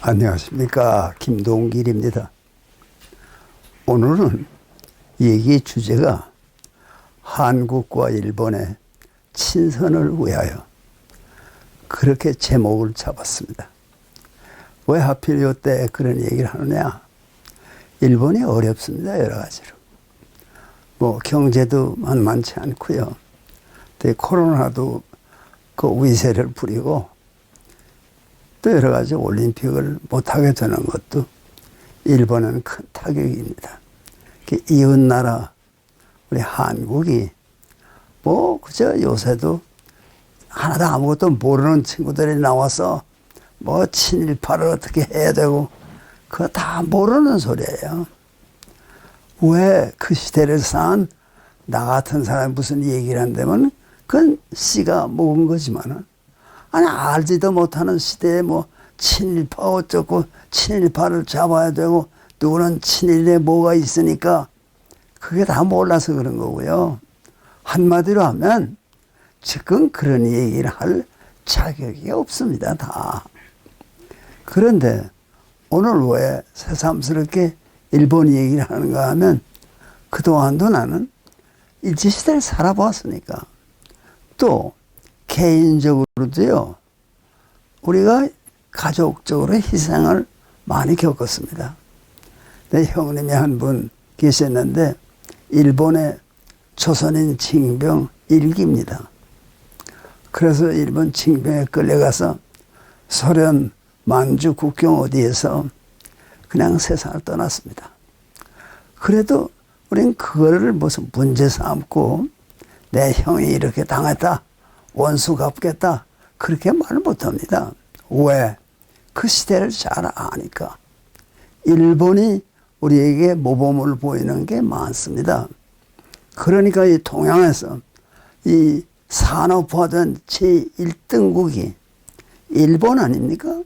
안녕하십니까, 김동길입니다. 오늘은 얘기 주제가 한국과 일본의 친선을 위하여, 그렇게 제목을 잡았습니다. 왜 하필 이때 그런 얘기를 하느냐? 일본이 어렵습니다, 여러 가지로. 경제도 만만치 않고요. 코로나도 그 위세를 부리고, 또 여러 가지 올림픽을 못하게 되는 것도 일본은 큰 타격입니다. 이웃나라 우리 한국이 그저 요새도 하나도 아무것도 모르는 친구들이 나와서 친일파를 어떻게 해야 되고 그거 다 모르는 소리예요. 왜 그 시대를 산 나 같은 사람이 무슨 얘기를 한다면 그건 씨가 먹은 거지만은, 아니 알지도 못하는 시대에 친일파 어쩌고 친일파를 잡아야 되고 누구는 친일에 뭐가 있으니까 그게 다 몰라서 그런 거고요. 한마디로 하면 지금 그런 얘기를 할 자격이 없습니다, 다. 그런데 오늘 왜 새삼스럽게 일본 얘기를 하는가 하면, 그동안도 나는 일제시대를 살아봤으니까, 또 개인적으로도요, 우리가 가족적으로 희생을 많이 겪었습니다. 내 형님이 한 분 계셨는데 일본의 조선인 징병 일기입니다. 그래서 일본 징병에 끌려가서 소련 만주 국경 어디에서 그냥 세상을 떠났습니다. 그래도 우린 그거를 무슨 문제 삼고 내 형이 이렇게 당했다, 원수 갚겠다, 그렇게 말 못합니다. 왜? 그 시대를 잘 아니까. 일본이 우리에게 모범을 보이는 게 많습니다. 그러니까 이 동양에서 이 산업화된 제1등국이 일본 아닙니까?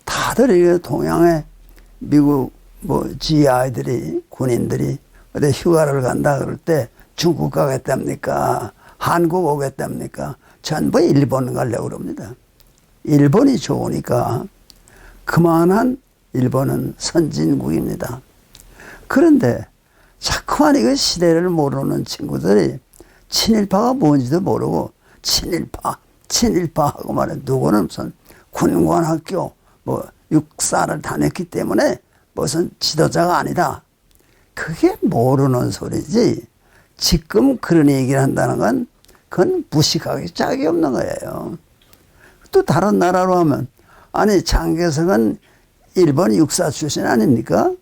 다들 이게 동양에 미국 GI들이, 군인들이 어디 휴가를 간다 그럴 때 중국 가겠답니까? 한국 오겠답니까? 전부 일본 가려고 그럽니다. 일본이 좋으니까. 그만한 일본은 선진국입니다. 그런데 자꾸만 이거 시대를 모르는 친구들이 친일파가 뭔지도 모르고 친일파 하고 말해. 누구는 무슨 군관학교 육사를 다녔기 때문에 무슨 지도자가 아니다. 그게 모르는 소리지. 지금 그런 얘기를 한다는 건 그건 무식하기 짝이 없는 거예요. 또 다른 나라로 하면, 아니 장개석은 일본 육사 출신 아닙니까?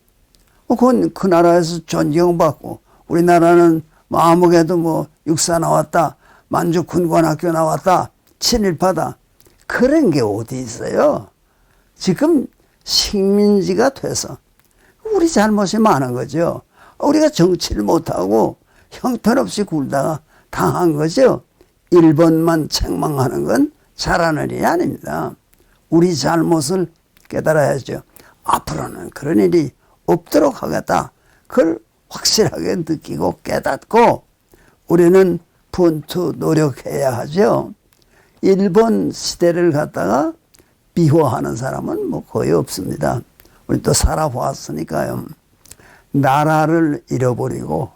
그건 그 나라에서 존경받고, 우리나라는 아무개도 육사 나왔다, 만주 군관학교 나왔다, 친일파다, 그런 게 어디 있어요? 지금 식민지가 돼서 우리 잘못이 많은 거죠. 우리가 정치를 못하고 형편없이 굴다가 당한 거죠. 일본만 책망하는 건 잘하는 일이 아닙니다. 우리 잘못을 깨달아야죠. 앞으로는 그런 일이 없도록 하겠다. 그걸 확실하게 느끼고 깨닫고 우리는 분투 노력해야 하죠. 일본 시대를 갖다가 비호하는 사람은 거의 없습니다. 우리 또 살아보았으니까요. 나라를 잃어버리고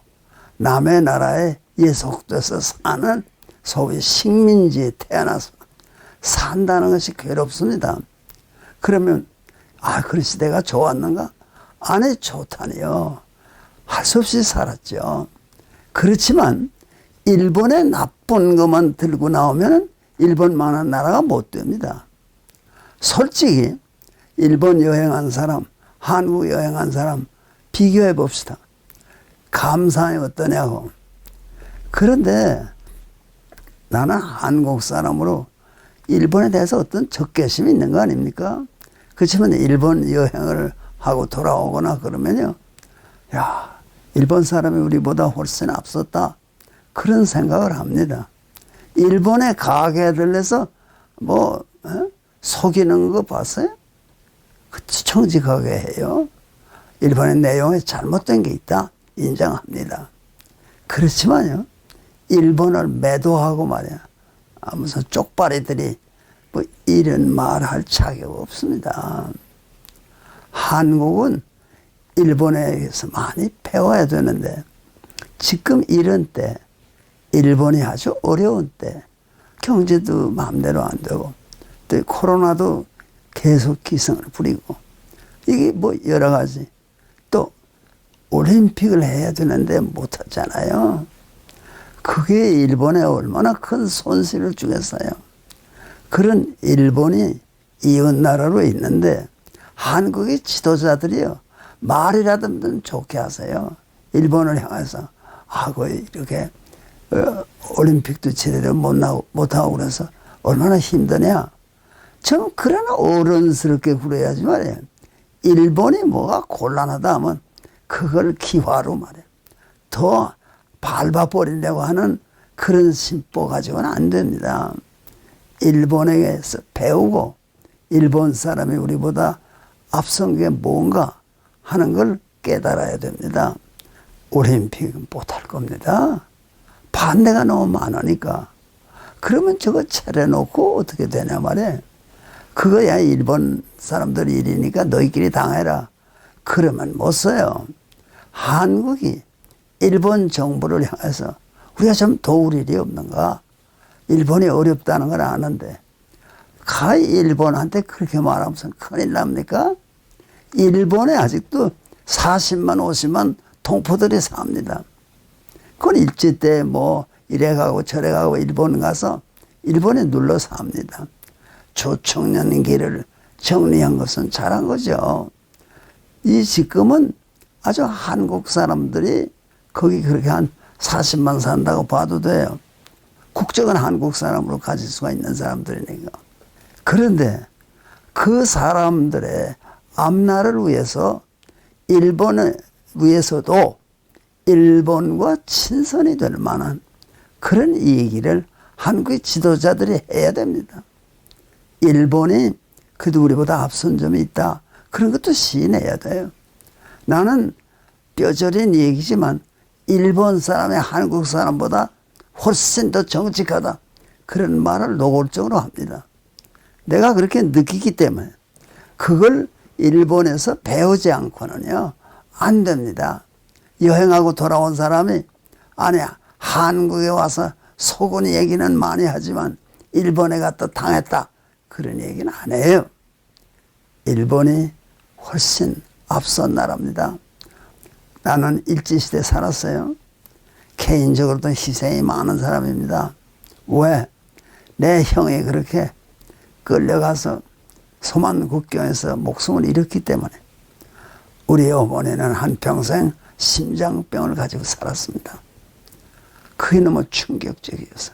남의 나라에 예속돼서 사는 소위 식민지에 태어나서 산다는 것이 괴롭습니다. 그러면 그 시대가 좋았는가? 아니, 좋다니요. 할 수 없이 살았죠. 그렇지만 일본의 나쁜 것만 들고 나오면 일본만한 나라가 못 됩니다. 솔직히 일본 여행한 사람, 한국 여행한 사람 비교해 봅시다. 감상이 어떠냐고. 그런데 나는 한국 사람으로 일본에 대해서 어떤 적개심이 있는 거 아닙니까? 그렇지만 일본 여행을 하고 돌아오거나 그러면요, 야, 일본 사람이 우리보다 훨씬 앞섰다, 그런 생각을 합니다. 일본의 가게들에서 속이는 거 봤어요? 정직하게 해요. 일본의 내용에 잘못된 게 있다, 인정합니다. 그렇지만요, 일본을 매도하고 말이야, 무슨 쪽발이들이 이런 말 할 자격 없습니다. 한국은 일본에게서 많이 배워야 되는데 지금 이런 때 일본이 아주 어려운 때 경제도 마음대로 안 되고 또 코로나도 계속 기승을 부리고 이게 뭐 여러 가지 또 올림픽을 해야 되는데 못하잖아요. 그게 일본에 얼마나 큰 손실을 주겠어요. 그런 일본이 이웃나라로 있는데 한국의 지도자들이요 말이라도 좋게 하세요. 일본을 향해서 그 이렇게 올림픽도 제대로 못하고 그래서 얼마나 힘드냐. 좀 그러나 어른스럽게 굴어야지 말이에요. 일본이 뭐가 곤란하다 하면 그걸 기화로 말이에요. 더 밟아버리려고 하는 그런 심보 가지고는 안 됩니다. 일본에게서 배우고 일본 사람이 우리보다 앞선 게 뭔가 하는 걸 깨달아야 됩니다. 올림픽은 못할 겁니다. 반대가 너무 많으니까. 그러면 저거 차려놓고 어떻게 되냐 말이에요. 그거야 일본 사람들 일이니까 너희끼리 당해라. 그러면 못 써요. 한국이 일본 정부를 향해서 우리가 좀 도울 일이 없는가. 일본이 어렵다는 걸 아는데 가히 일본한테 그렇게 말하면 큰일 납니까? 일본에 아직도 40만 50만 동포들이 삽니다. 그건 일제 때 뭐 이래 가고 저래 가고 일본 가서 일본에 눌러 삽니다. 조청년기를 정리한 것은 잘한 거죠. 이 지금은 아주 한국 사람들이 거기 그렇게 한 40만 산다고 봐도 돼요. 국적은 한국 사람으로 가질 수가 있는 사람들이니까. 그런데 그 사람들의 앞날을 위해서 일본을 위해서도 일본과 친선이 될 만한 그런 얘기를 한국의 지도자들이 해야 됩니다. 일본이 그래도 우리보다 앞선 점이 있다. 그런 것도 시인해야 돼요. 나는 뼈저린 얘기지만 일본 사람이 한국 사람보다 훨씬 더 정직하다. 그런 말을 노골적으로 합니다. 내가 그렇게 느끼기 때문에 그걸 일본에서 배우지 않고는요 안 됩니다. 여행하고 돌아온 사람이 아니야 한국에 와서 속은 얘기는 많이 하지만 일본에 갔다 당했다. 그런 얘기는 안 해요. 일본이 훨씬 앞선 나라입니다. 나는 일제시대 살았어요. 개인적으로도 희생이 많은 사람입니다. 왜? 내 형이 그렇게 끌려가서 소만 국경에서 목숨을 잃었기 때문에 우리 어머니는 한평생 심장병을 가지고 살았습니다. 그게 너무 충격적이어서.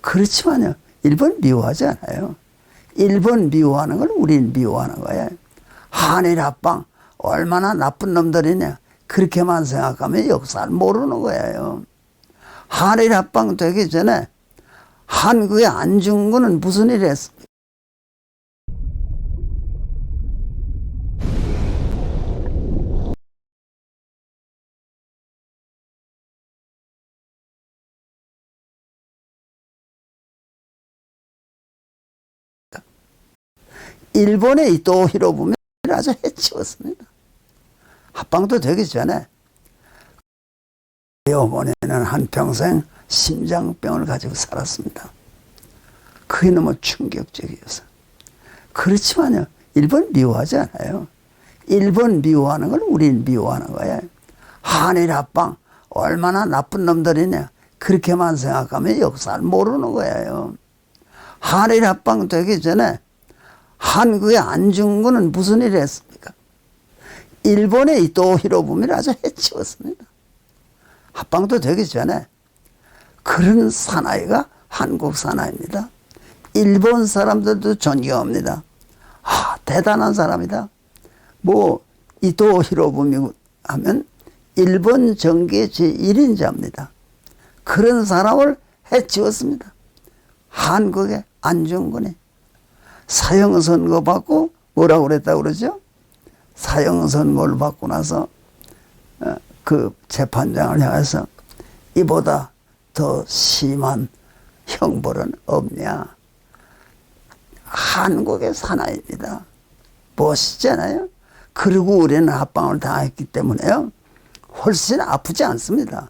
그렇지만요, 일본 미워하지 않아요. 일본 미워하는 걸 우린 미워하는 거예요. 한일 합방 얼마나 나쁜 놈들이냐. 그렇게만 생각하면 역사를 모르는 거예요. 한일 합방 되기 전에 한국의 안중근은 무슨 일을 했습니까? 일본의 이토 히로부미를 아주 해치웠습니다. 합방도 되기 전에 어머니는 한평생 심장병을 가지고 살았습니다. 그게 너무 충격적이어서. 그렇지만요, 일본 미워하지 않아요. 일본 미워하는 걸 우린 미워하는 거예요. 한일 합방 얼마나 나쁜 놈들이냐. 그렇게만 생각하면 역사를 모르는 거예요. 한일 합방 되기 전에 한국의 안중근은 무슨 일을 했습니까? 일본의 이토 히로부미를 아주 해치웠습니다. 합방도 되기 전에. 그런 사나이가 한국 사나이입니다. 일본 사람들도 존경합니다. 대단한 사람이다. 뭐 이토 히로부미 하면 일본 정계 제1인자입니다. 그런 사람을 해치웠습니다. 한국의 안중근이 사형선고 받고 뭐라고 그랬다고 그러죠? 사형선고를 받고 나서 그 재판장을 향해서 이보다 더 심한 형벌은 없냐. 한국의 사나이입니다. 멋있잖아요. 그리고 우리는 합방을 당했기 때문에요. 훨씬 아프지 않습니다.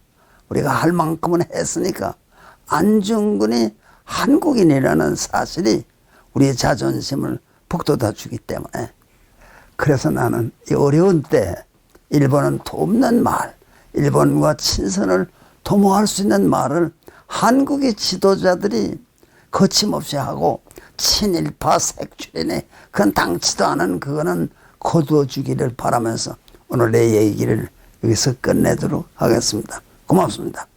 우리가 할 만큼은 했으니까. 안중근이 한국인이라는 사실이 우리의 자존심을 북돋아 주기 때문에. 그래서 나는 이 어려운 때 일본은 돕는 말, 일본과 친선을 도모할 수 있는 말을 한국의 지도자들이 거침없이 하고 친일파 색출인의 그건 당치도 않은 그거는 거두어 주기를 바라면서 오늘 내 얘기를 여기서 끝내도록 하겠습니다. 고맙습니다.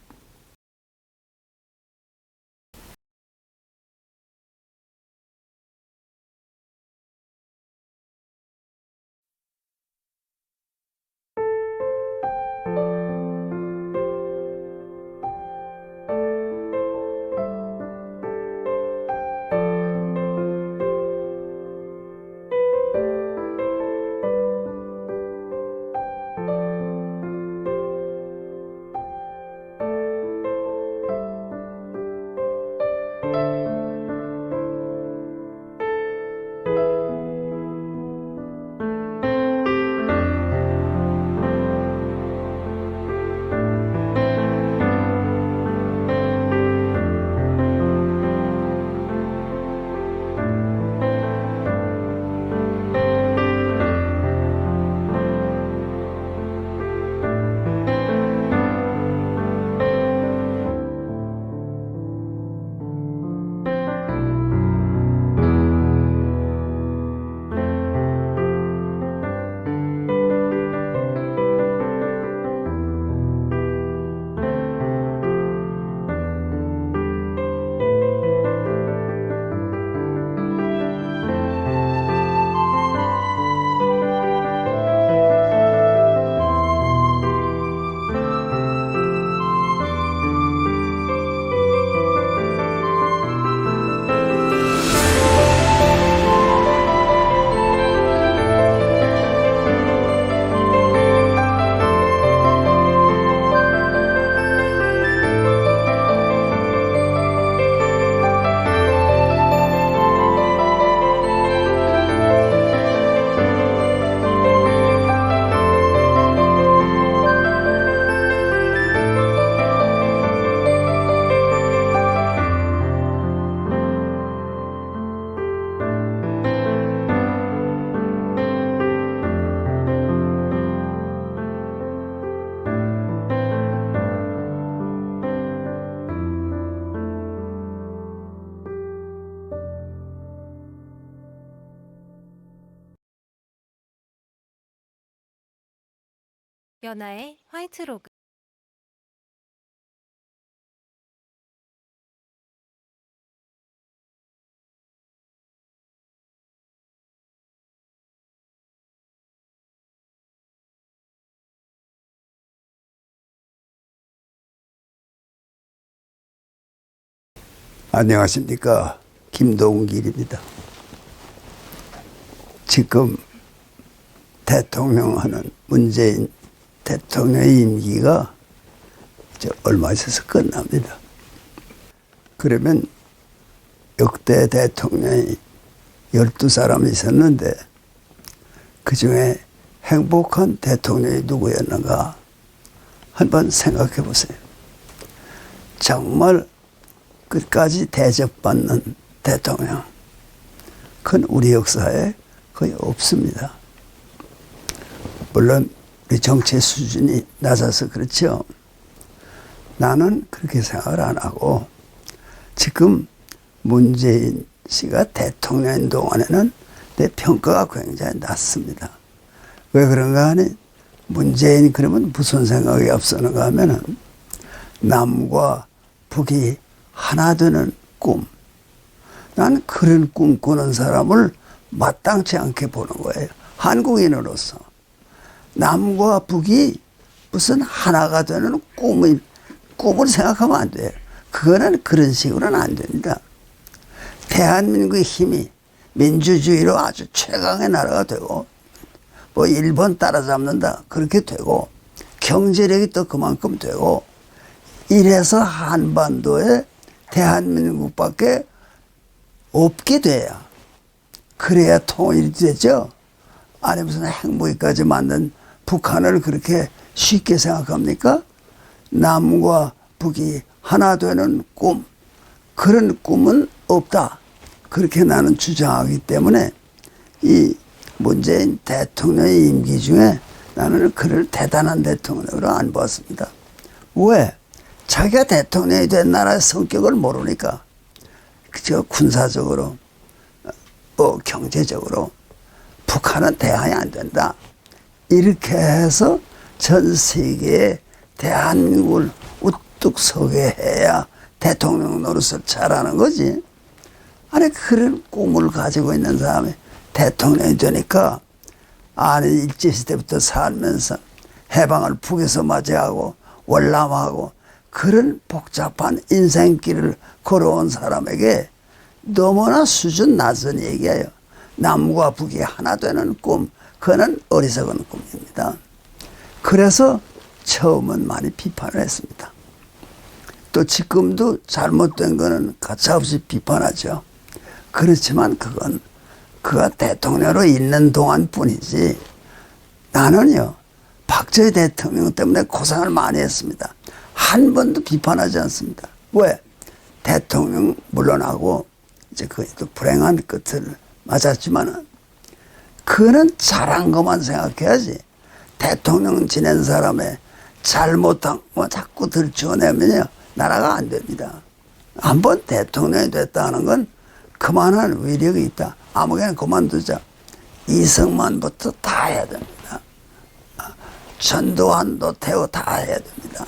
연아의 화이트로그. 안녕하십니까. 김동길입니다. 지금 대통령하는 문재인 대통령의 임기가 이제 얼마 있어서 끝납니다. 그러면 역대 대통령이 12사람이 있었는데 그중에 행복한 대통령이 누구였는가 한번 생각해 보세요. 정말 끝까지 대접받는 대통령, 그건 우리 역사에 거의 없습니다. 물론 우리 정치 수준이 낮아서 그렇죠. 나는 그렇게 생각을 안 하고 지금 문재인 씨가 대통령인 동안에는 내 평가가 굉장히 낮습니다. 왜 그런가 하니 문재인 그러면 무슨 생각이 앞서는가 하면은 남과 북이 하나 되는 꿈. 난 그런 꿈 꾸는 사람을 마땅치 않게 보는 거예요. 한국인으로서. 남과 북이 무슨 하나가 되는 꿈을 생각하면 안 돼요. 그거는 그런 식으로는 안 됩니다. 대한민국의 힘이 민주주의로 아주 최강의 나라가 되고, 뭐 일본 따라잡는다 그렇게 되고, 경제력이 또 그만큼 되고, 이래서 한반도에 대한민국밖에 없게 돼야, 그래야 통일이 되죠. 아니 무슨 핵무기까지 만든 북한을 그렇게 쉽게 생각합니까? 남과 북이 하나 되는 꿈, 그런 꿈은 없다. 그렇게 나는 주장하기 때문에 이 문재인 대통령의 임기 중에 나는 그를 대단한 대통령으로 안 보았습니다. 왜? 자기가 대통령이 된 나라의 성격을 모르니까. 그저 군사적으로, 경제적으로 북한은 대항이 안 된다. 이렇게 해서 전 세계에 대한민국을 우뚝 서게 해야 대통령 노릇을 잘하는 거지. 아니 그런 꿈을 가지고 있는 사람이 대통령이 되니까 아니 일제시대부터 살면서 해방을 북에서 맞이하고 월남하고 그런 복잡한 인생길을 걸어온 사람에게 너무나 수준 낮은 얘기예요. 남과 북이 하나 되는 꿈, 그거는 어리석은 꿈입니다. 그래서 처음은 많이 비판을 했습니다. 또 지금도 잘못된 거는 가차없이 비판하죠. 그렇지만 그건 그가 대통령으로 있는 동안 뿐이지 나는요 박정희 대통령 때문에 고생을 많이 했습니다. 한 번도 비판하지 않습니다. 왜? 대통령 물러나고 이제 그도 불행한 끝을 맞았지만은 그는 잘한 것만 생각해야지. 대통령 지낸 사람의 잘못한 거 자꾸 들춰내면요 나라가 안 됩니다. 한번 대통령이 됐다는 건 그만한 위력이 있다. 아무개나 그만두자. 이승만부터 다 해야 됩니다. 전두환, 노태우 다 해야 됩니다.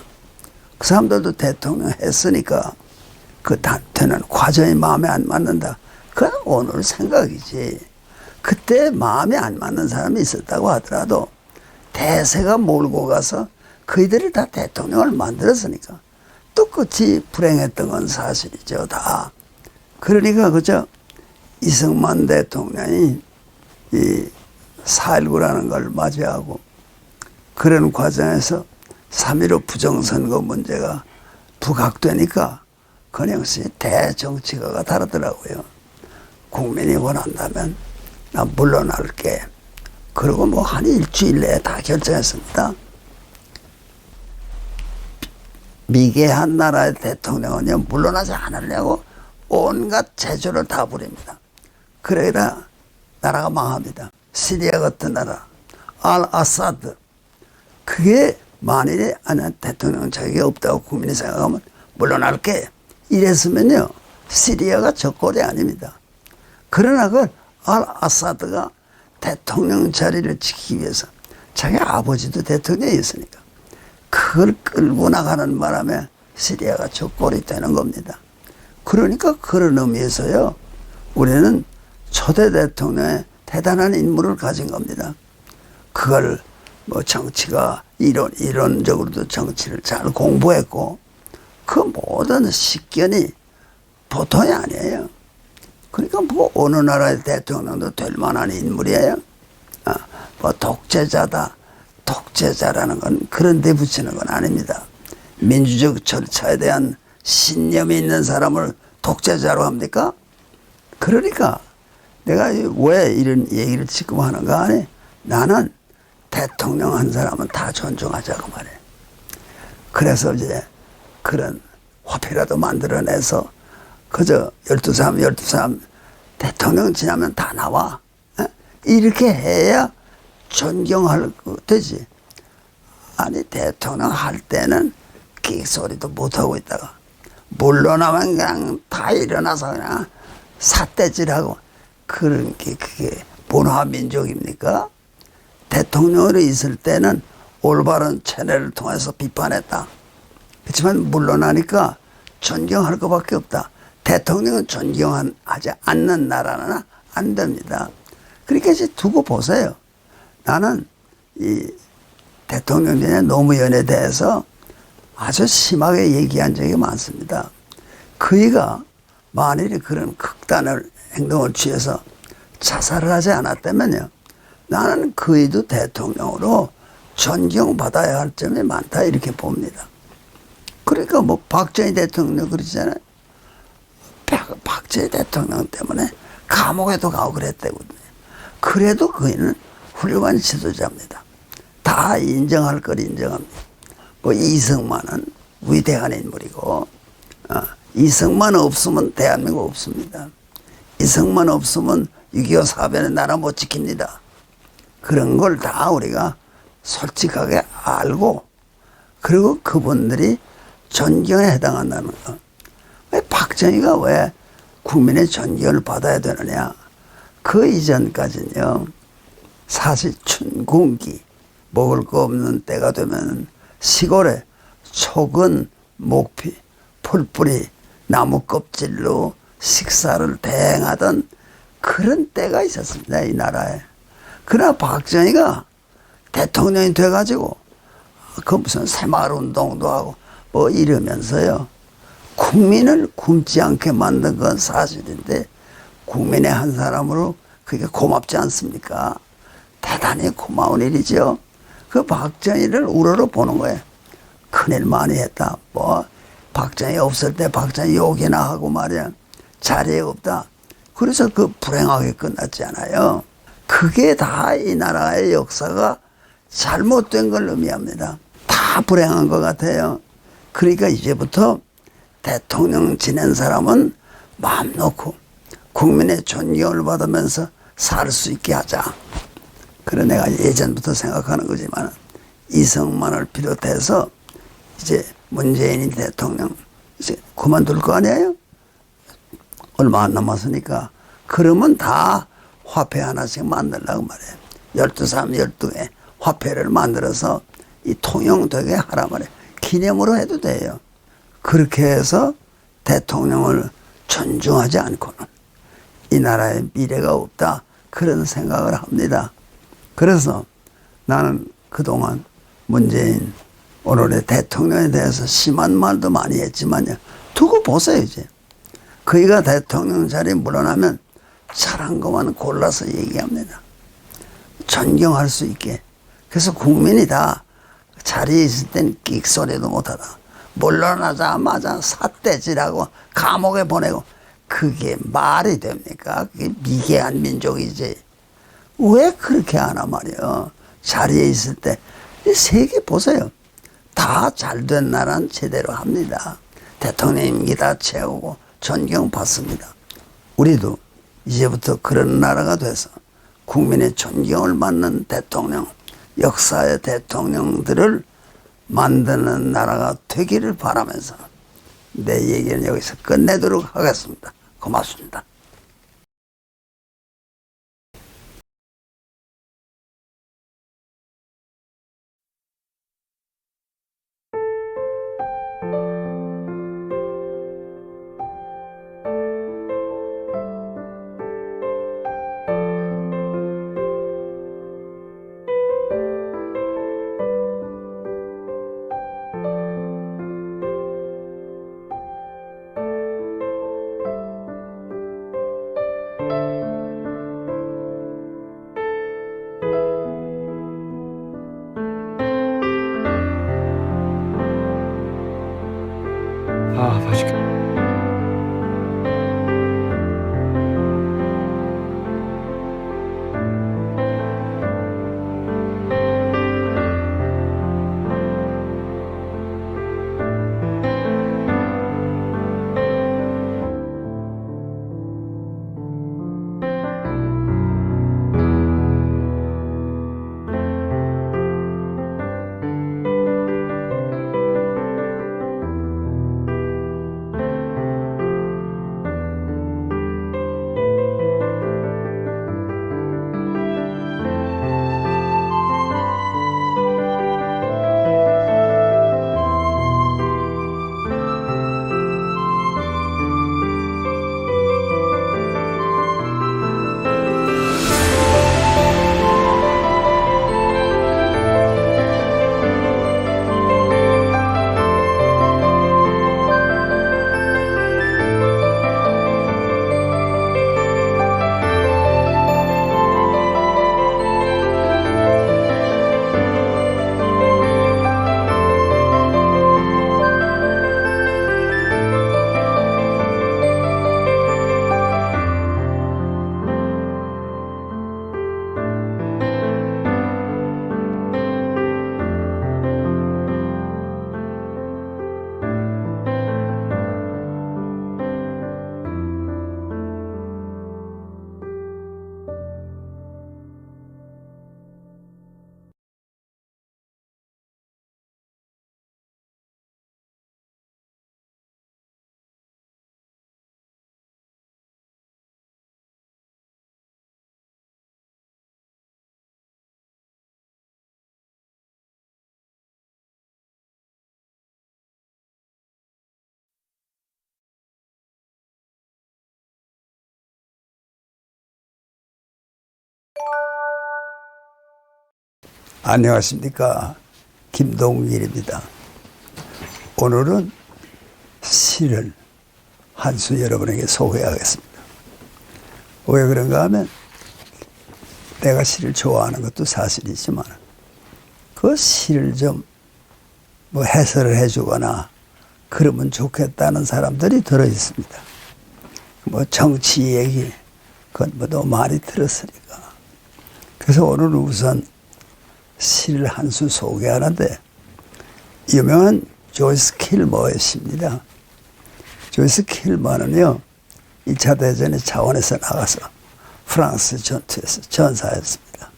그 사람들도 대통령 했으니까 그 단테는 과정이 마음에 안 맞는다. 그건 오늘 생각이지. 그때 마음에 안 맞는 사람이 있었다고 하더라도 대세가 몰고 가서 그이들이 다 대통령을 만들었으니까 또 끝이 불행했던 건 사실이죠. 다. 그러니까 그저 이승만 대통령이 이 4.19라는 걸 맞이하고 그런 과정에서 3.15 부정선거 문제가 부각되니까 그건 역시 대정치가가 다르더라고요. 국민이 원한다면 나 물러날게. 그리고 뭐 한 일주일 내에 다 결정했습니다. 미개한 나라의 대통령은요 물러나지 않으려고 온갖 재주를 다 부립니다. 그러다 나라가 망합니다. 시리아 같은 나라, 알 아사드. 그게 만일에 대통령 자격이 없다고 국민이 생각하면 물러날게. 이랬으면요 시리아가 적골이 아닙니다. 그러나 그 알 아사드가 대통령 자리를 지키기 위해서 자기 아버지도 대통령이었으니까 그걸 끌고 나가는 바람에 시리아가 적골이 되는 겁니다. 그러니까 그런 의미에서요 우리는 초대 대통령의 대단한 인물을 가진 겁니다. 그걸 뭐 정치가 이론적으로도 정치를 잘 공부했고 그 모든 식견이 보통이 아니에요. 그러니까 뭐 어느 나라의 대통령도 될 만한 인물이에요. 뭐 독재자다. 독재자라는 건 그런 데 붙이는 건 아닙니다. 민주적 절차에 대한 신념이 있는 사람을 독재자로 합니까? 그러니까 내가 왜 이런 얘기를 지금 하는가 하니 나는 대통령 한 사람은 다 존중하자고 말해. 그래서 이제 그런 화폐라도 만들어내서 그저 12사람 대통령 지나면 다 나와. 이렇게 해야 존경할 거 되지. 아니 대통령 할 때는 끽소리도 못하고 있다가 물러나면 그냥 다 일어나서 그냥 삿대질하고 그런 게 그게 본화민족입니까? 대통령으로 있을 때는 올바른 채널을 통해서 비판했다. 그렇지만 물러나니까 존경할 것밖에 없다. 대통령은 존경하지 않는 나라는 안 됩니다. 그러니까 이제 두고 보세요. 나는 이 대통령전의 노무현에 대해서 아주 심하게 얘기한 적이 많습니다. 그이가 만일에 그런 극단의 행동을 취해서 자살을 하지 않았다면요. 나는 그이도 대통령으로 존경받아야 할 점이 많다 이렇게 봅니다. 그러니까 뭐 박정희 대통령 그러잖아요. 박정희 대통령 때문에 감옥에도 가고 그랬다거든요. 그래도 그이는 훌륭한 지도자입니다. 다 인정할 걸 인정합니다. 뭐 이승만은 위대한 인물이고, 이승만 없으면 대한민국 없습니다. 이승만 없으면 6.25 사변의 나라 못 지킵니다. 그런 걸 다 우리가 솔직하게 알고, 그리고 그분들이 존경에 해당한다는 거. 왜 박정희가 왜 국민의 존경을 받아야 되느냐. 그 이전까지는요, 사실 춘궁기, 먹을 거 없는 때가 되면 시골에 촉은, 목피, 풀뿌리, 나무 껍질로 식사를 대행하던 그런 때가 있었습니다, 이 나라에. 그러나 박정희가 대통령이 돼가지고 그 무슨 새마을 운동도 하고 뭐 이러면서요, 국민을 굶지 않게 만든 건 사실인데 국민의 한 사람으로 그게 고맙지 않습니까? 대단히 고마운 일이죠. 그 박정희를 우러러 보는 거예요. 큰일 많이 했다. 뭐 박정희 없을 때 박정희 욕이나 하고 말이야. 자리에 없다. 그래서 그 불행하게 끝났잖아요. 그게 다 이 나라의 역사가 잘못된 걸 의미합니다. 다 불행한 것 같아요. 그러니까 이제부터 대통령 지낸 사람은 마음 놓고 국민의 존경을 받으면서 살 수 있게 하자. 그래 내가 예전부터 생각하는 거지만 이승만을 비롯해서 이제 문재인 대통령 이제 그만둘 거 아니에요? 얼마 안 남았으니까. 그러면 다 화폐 하나씩 만들려고 말이에요. 12사람 12개 화폐를 만들어서 이 통용되게 하라 말이에요. 기념으로 해도 돼요. 그렇게 해서 대통령을 존중하지 않고는 이 나라에 미래가 없다. 그런 생각을 합니다. 그래서 나는 그동안 문재인 오늘의 대통령에 대해서 심한 말도 많이 했지만요. 두고 보세요, 이제. 그이가 대통령 자리에 물러나면 잘한 것만 골라서 얘기합니다. 존경할 수 있게. 그래서 국민이 다 자리에 있을 땐 끽소리도 못하다. 물러나자마자 삿대질하고 감옥에 보내고. 그게 말이 됩니까? 그게 미개한 민족이지. 왜 그렇게 하나 말이에요. 자리에 있을 때 세계 보세요. 다 잘된 나라는 제대로 합니다. 대통령 임기 다 채우고 존경받습니다. 우리도 이제부터 그런 나라가 돼서 국민의 존경을 받는 대통령, 역사의 대통령들을 만드는 나라가 되기를 바라면서 내 얘기는 여기서 끝내도록 하겠습니다. 고맙습니다. 안녕하십니까. 김동길입니다. 오늘은 시를 한 수 여러분에게 소개하겠습니다. 왜 그런가 하면 내가 시를 좋아하는 것도 사실이지만 그 시를 좀 뭐 해설을 해주거나 그러면 좋겠다는 사람들이 들어 있습니다. 뭐 정치 얘기 그건 뭐 너무 많이 들었으니까. 그래서 오늘은 우선 시를 한 수 소개하는데 유명한 조이스 킬머의 시입니다. 조이스 킬머는요 2차 대전의 차원에서 나가서 프랑스 전투에서 전사했습니다.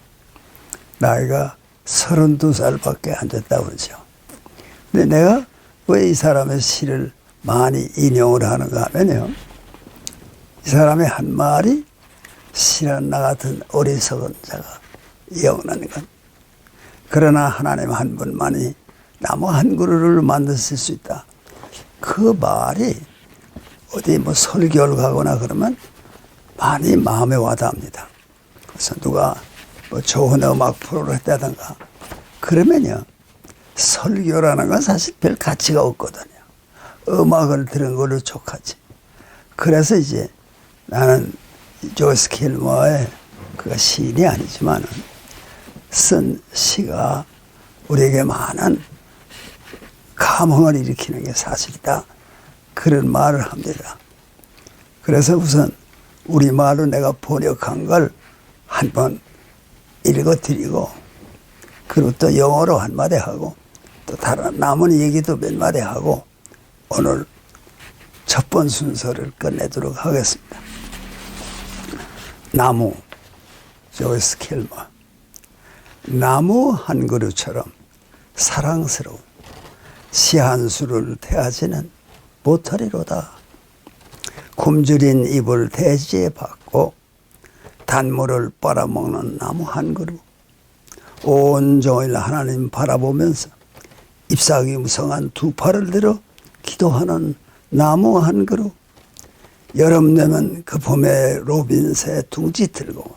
나이가 32살밖에 안 됐다고 그러죠. 근데 내가 왜 이 사람의 시를 많이 인용을 하는가 하면요, 이 사람의 한 말이 시란 나 같은 어리석은 자가 영원한 것. 그러나 하나님 한 분만이 나무 한 그루를 만드실 수 있다. 그 말이 어디 뭐 설교를 가거나 그러면 많이 마음에 와닿습니다. 그래서 누가 뭐 좋은 음악 프로를 했다든가 그러면요, 설교라는 건 사실 별 가치가 없거든요. 음악을 들은 걸로 족하지. 그래서 이제 나는 조이스 킬머의 그 시인이 아니지만 쓴 시가 우리에게 많은 감흥을 일으키는 게 사실이다. 그런 말을 합니다. 그래서 우선 우리말로 내가 번역한 걸 한번 읽어드리고, 그리고 또 영어로 한마디 하고, 또 다른 남은 얘기도 몇 마디 하고, 오늘 첫 번 순서를 끝내도록 하겠습니다. 나무, 조이스 킬머. 나무 한 그루처럼 사랑스러운 시 한 수를 대하지는 못하리로다. 굶주린 입을 대지에 받고 단물을 빨아먹는 나무 한 그루. 온종일 하나님 바라보면서 잎사귀 무성한 두 팔을 들어 기도하는 나무 한 그루. 여름 되면 그 봄에 로빈새 둥지 틀고,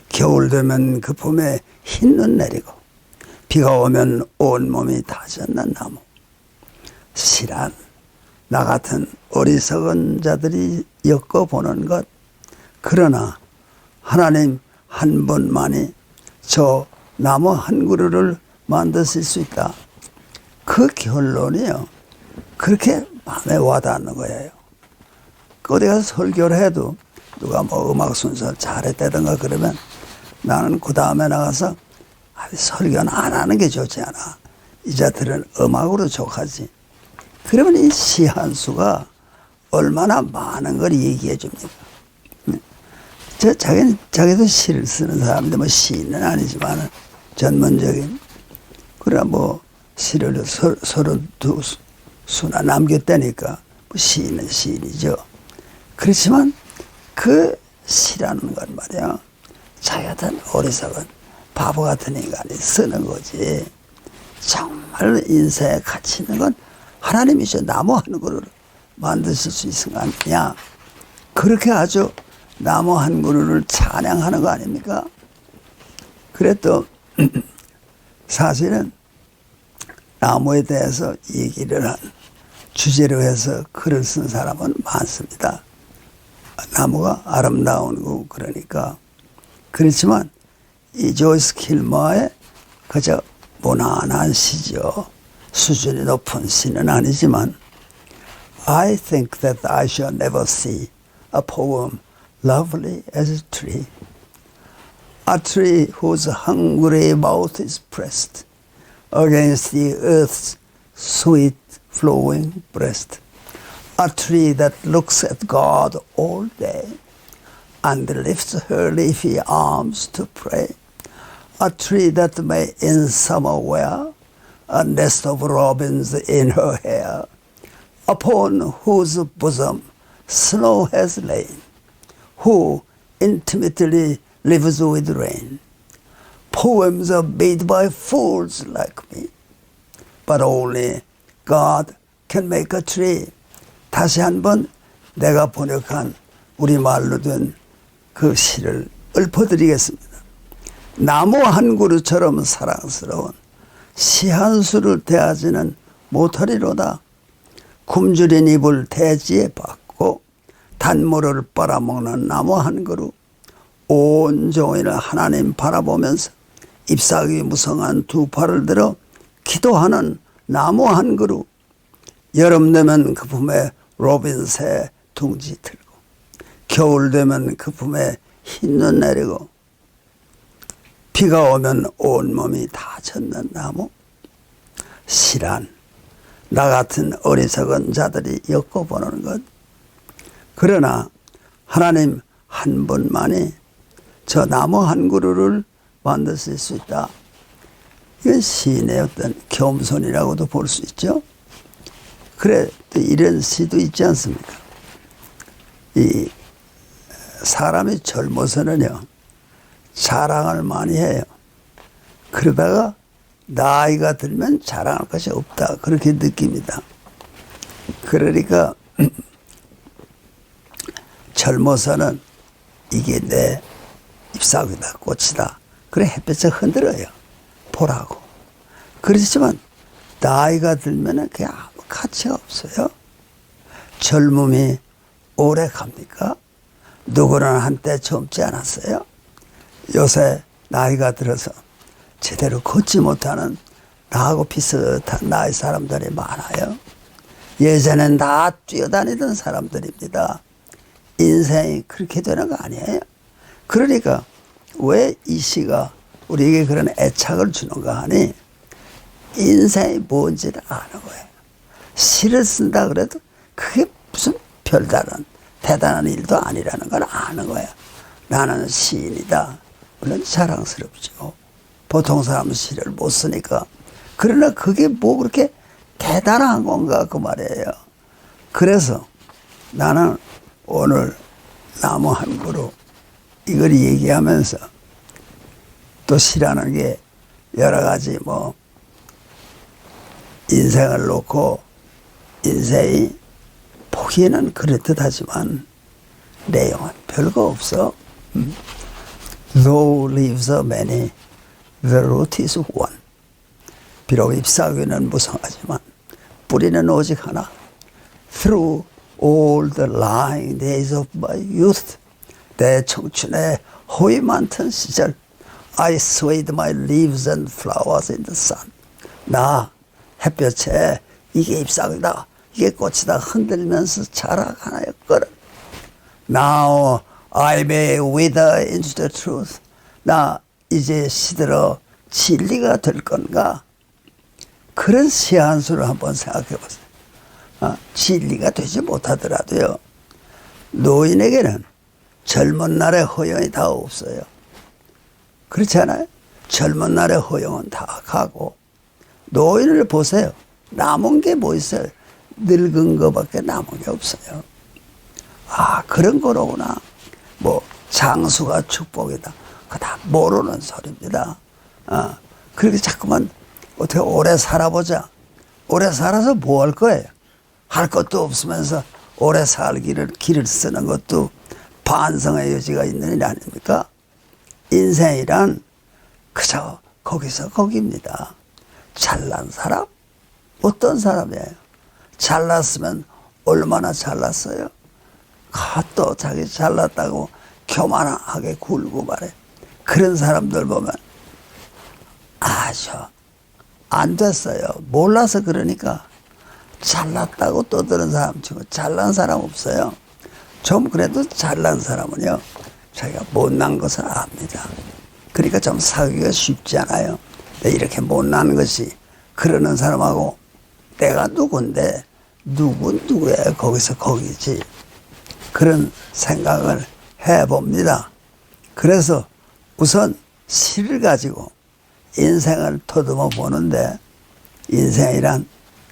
겨울 되면 그 봄에 흰눈 내리고, 비가 오면 온몸이 다 젖는 나무. 시란 나 같은 어리석은 자들이 엮어보는 것. 그러나 하나님 한 분만이 저 나무 한 그루를 만드실 수 있다. 그 결론이요, 그렇게 마음에 와닿는 거예요. 어디 가서 설교를 해도 누가 뭐 음악 순서를 잘했다든가 그러면 나는 그 다음에 나가서 설교는 안 하는 게 좋지 않아. 이 자들은 음악으로 족하지. 그러면 이 시 한 수가 얼마나 많은 걸 얘기해 줍니까? 자기도 시를 쓰는 사람인데 뭐 시인은 아니지만 전문적인, 그래 뭐 시를 32수나 남겼다니까 뭐 시인은 시인이죠. 그렇지만 그 시라는 건 말이야, 자기 같은 어리석은 바보 같은 인간이 쓰는 거지. 정말 인생에 가치 있는 건 하나님이죠. 나무 한 그루를 만드실 수 있는 거 아니냐. 그렇게 아주 나무 한 그루를 찬양하는 거 아닙니까? 그래 또 사실은 나무에 대해서 얘기를 한 주제로 해서 글을 쓴 사람은 많습니다. 나무가 아름다운 거 그러니까. 그렇지만 이 조이스 킬머의 그저 무난한 시죠. 수준이 높은 시는 아니지만 I think that I shall never see a poem lovely as a tree whose hungry mouth is pressed against the earth's sweet flowing breast. A tree that looks at God all day and lifts her leafy arms to pray. A tree that may in summer wear a nest of robins in her hair, upon whose bosom snow has lain, who intimately lives with rain. Poems are made by fools like me, but only God can make a tree. 다시 한번 내가 번역한 우리말로 된 그 시를 읊어드리겠습니다. 나무 한 그루처럼 사랑스러운 시 한 수를 대하지는 못하리로다. 굶주린 입을 대지에 박고 단물을 빨아먹는 나무 한 그루. 온종일 하나님 바라보면서 잎사귀 무성한 두 팔을 들어 기도하는 나무 한 그루. 여름 되면 그 품에 로빈새 둥지 들고, 겨울 되면 그 품에 흰눈 내리고, 비가 오면 온몸이 다 젖는 나무. 시란 나 같은 어리석은 자들이 엮어보는 것. 그러나 하나님 한 분만이 저 나무 한 그루를 만드실 수 있다. 이건 시인의 어떤 겸손이라고도 볼 수 있죠. 그래, 또 이런 시도 있지 않습니까? 이 사람이 젊어서는요, 자랑을 많이 해요. 그러다가 나이가 들면 자랑할 것이 없다, 그렇게 느낍니다. 그러니까 젊어서는 이게 내 잎사귀다, 꽃이다, 그래 햇볕에 흔들어요, 보라고. 그렇지만 나이가 들면은 그게 아무 가치가 없어요. 젊음이 오래 갑니까? 누구나 한때 젊지 않았어요? 요새 나이가 들어서 제대로 걷지 못하는 나하고 비슷한 나이 사람들이 많아요. 예전엔 다 뛰어다니던 사람들입니다. 인생이 그렇게 되는 거 아니에요? 그러니까 왜 이 시가 우리에게 그런 애착을 주는가 하니, 인생이 뭔지를 아는 거예요. 시를 쓴다 그래도 그게 무슨 별다른 대단한 일도 아니라는 걸 아는 거야. 나는 시인이다. 물론 자랑스럽죠. 보통 사람은 시를 못 쓰니까. 그러나 그게 뭐 그렇게 대단한 건가 그 말이에요. 그래서 나는 오늘 나무 한 그루 이걸 얘기하면서, 또 시라는 게 여러 가지 뭐 인생을 놓고, 인생이 보기에는 그렇듯 하지만 내용은 별거 없어. Though leaves are many, the root is one. 비록 잎사귀는 무성하지만 뿌리는 오직 하나. Through all the lying days of my youth, 내 청춘의 호의 많던 시절, I swayed my leaves and flowers in the sun. 나 햇볕에 이게 잎사귀다, 이게 꽃이다 흔들면서 자라가나였거든. Now I may wither into the truth. 나 이제 시들어 진리가 될 건가? 그런 시 한 수를 한번 생각해 보세요. 진리가 되지 못하더라도요, 노인에게는 젊은 날의 허영이 다 없어요. 그렇지 않아요? 젊은 날의 허영은 다 가고, 노인을 보세요. 남은 게 뭐 있어요? 늙은 거밖에 남은 게 없어요. 아, 그런 거로구나. 뭐 장수가 축복이다, 그거 다 모르는 소리입니다. 그렇게 자꾸만 어떻게 오래 살아보자. 오래 살아서 뭐 할 거예요? 할 것도 없으면서 오래 살기를 길을 쓰는 것도 반성의 여지가 있는 일 아닙니까? 인생이란 그저 거기서 거기입니다. 잘난 사람? 어떤 사람이에요? 잘났으면 얼마나 잘났어요? 또 자기 잘났다고 교만하게 굴고 말해. 그런 사람들 보면 아주 안 됐어요. 몰라서 그러니까. 잘났다고 떠드는 사람 치고 잘난 사람 없어요. 좀 그래도 잘난 사람은요, 자기가 못난 것을 압니다. 그러니까 좀 사귀기가 쉽지 않아요. 이렇게 못난 것이 그러는 사람하고 내가 누군데, 누군 누구야, 거기서 거기지. 그런 생각을 해봅니다. 그래서 우선 시를 가지고 인생을 더듬어 보는데, 인생이란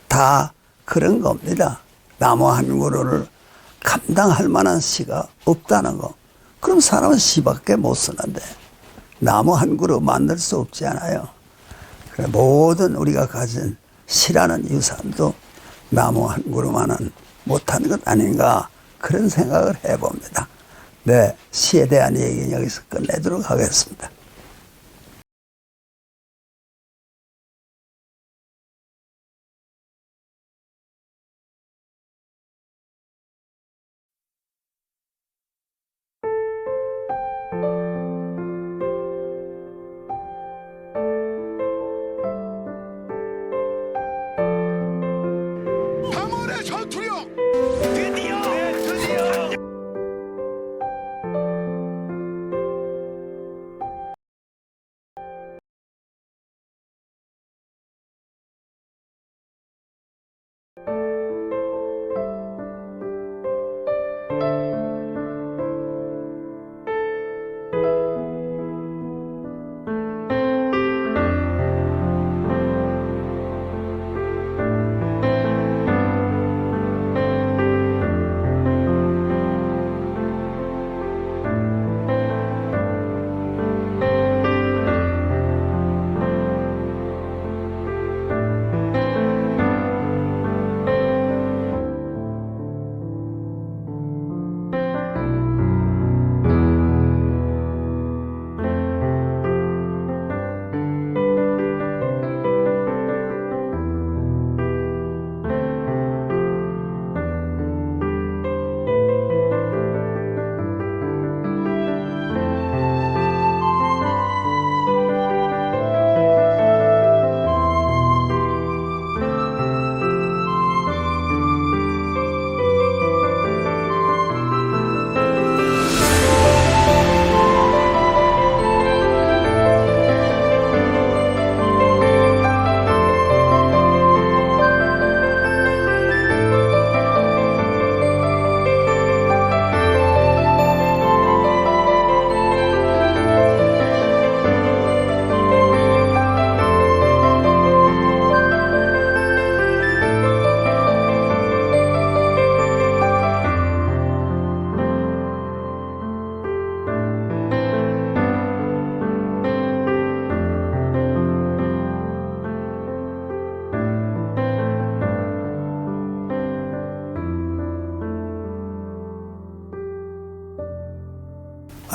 다 그런 겁니다. 나무 한 그루를 감당할 만한 시가 없다는 거. 그럼 사람은 시밖에 못 쓰는데 나무 한 그루 만들 수 없지 않아요. 그래, 모든 우리가 가진 시라는 유산도 나무 한 그루만은 못한 것 아닌가, 그런 생각을 해봅니다. 네, 시에 대한 얘기는 여기서 끝내도록 하겠습니다.